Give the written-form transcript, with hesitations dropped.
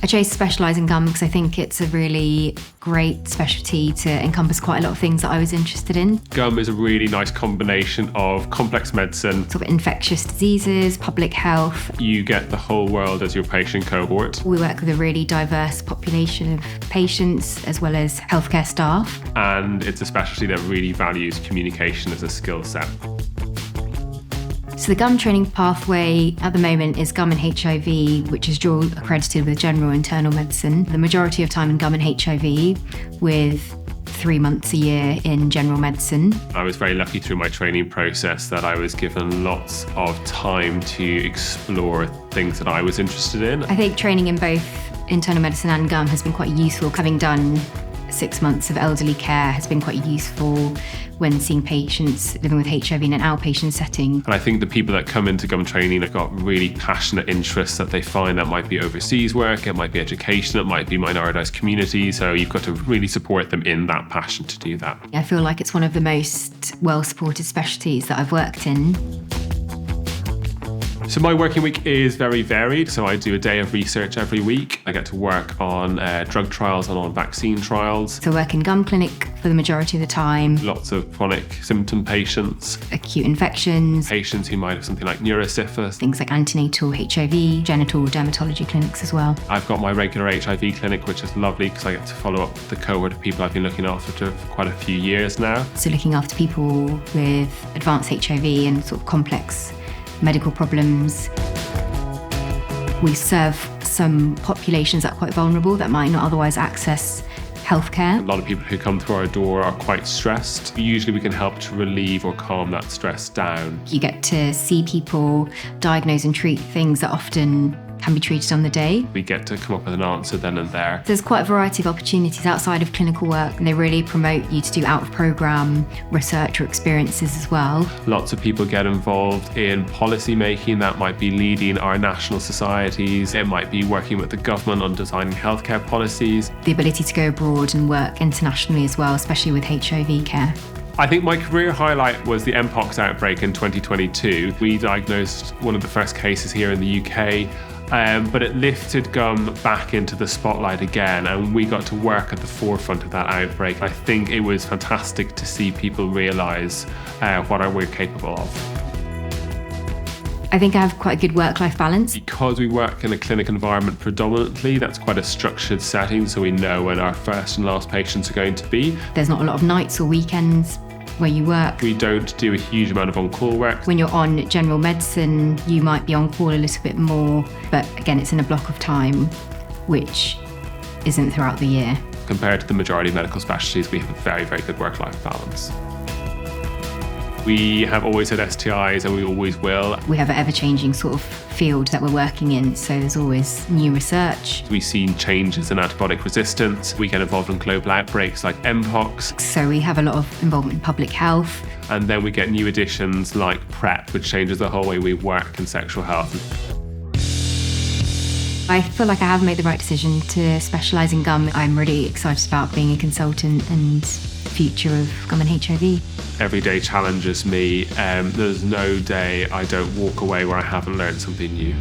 I chose to specialise in gum because I think it's a really great specialty to encompass quite a lot of things that I was interested in. Gum is a really nice combination of complex medicine, Sort of infectious diseases, public health. You get the whole world as your patient cohort. We work with a really diverse population of patients as well as healthcare staff. And it's a specialty that really values communication as a skill set. So the gum training pathway at the moment is gum and HIV, which is dual accredited with general internal medicine. The majority of time in gum and HIV, with 3 months a year in general medicine. I was very lucky through my training process that I was given lots of time to explore things that I was interested in. I think training in both internal medicine and gum has been quite useful. Having done 6 months of elderly care has been quite useful when seeing patients living with HIV in an outpatient setting. And I think the people that come into gum training have got really passionate interests that they find. That might be overseas work, it might be education, it might be minoritized communities. So you've got to really support them in that passion to do that. I feel like it's one of the most well-supported specialties that I've worked in. So my working week is very varied. So I do a day of research every week. I get to work on drug trials and on vaccine trials. So I work in gum clinic for the majority of the time. Lots of chronic symptom patients. Acute infections. Patients who might have something like neurosyphilis. Things like antenatal HIV, genital dermatology clinics as well. I've got my regular HIV clinic, which is lovely because I get to follow up the cohort of people I've been looking after for quite a few years now. So looking after people with advanced HIV and sort of complex medical problems. We serve some populations that are quite vulnerable that might not otherwise access healthcare. A lot of people who come through our door are quite stressed. Usually we can help to relieve or calm that stress down. You get to see people, diagnose and treat things that often can be treated on the day. We get to come up with an answer then and there. There's quite a variety of opportunities outside of clinical work, and they really promote you to do out-of-programme research or experiences as well. Lots of people get involved in policy making. That might be leading our national societies. It might be working with the government on designing healthcare policies. The ability to go abroad and work internationally as well, especially with HIV care. I think my career highlight was the Mpox outbreak in 2022. We diagnosed one of the first cases here in the UK. But it lifted gum back into the spotlight again, and we got to work at the forefront of that outbreak. I think it was fantastic to see people realise what we're capable of. I think I have quite a good work-life balance. Because we work in a clinic environment predominantly, that's quite a structured setting, so we know when our first and last patients are going to be. There's not a lot of nights or weekends where you work. We don't do a huge amount of on-call work. When you're on general medicine, you might be on call a little bit more, but again, it's in a block of time, which isn't throughout the year. Compared to the majority of medical specialties, we have a very, very good work-life balance. We have always had STIs and we always will. We have an ever-changing sort of field that we're working in, so there's always new research. We've seen changes in antibiotic resistance. We get involved in global outbreaks like Mpox. So we have a lot of involvement in public health. And then we get new additions like PrEP, which changes the whole way we work in sexual health. I feel like I have made the right decision to specialise in gum. I'm really excited about being a consultant and future of gum and HIV. Every day challenges me. There's no day I don't walk away where I haven't learned something new.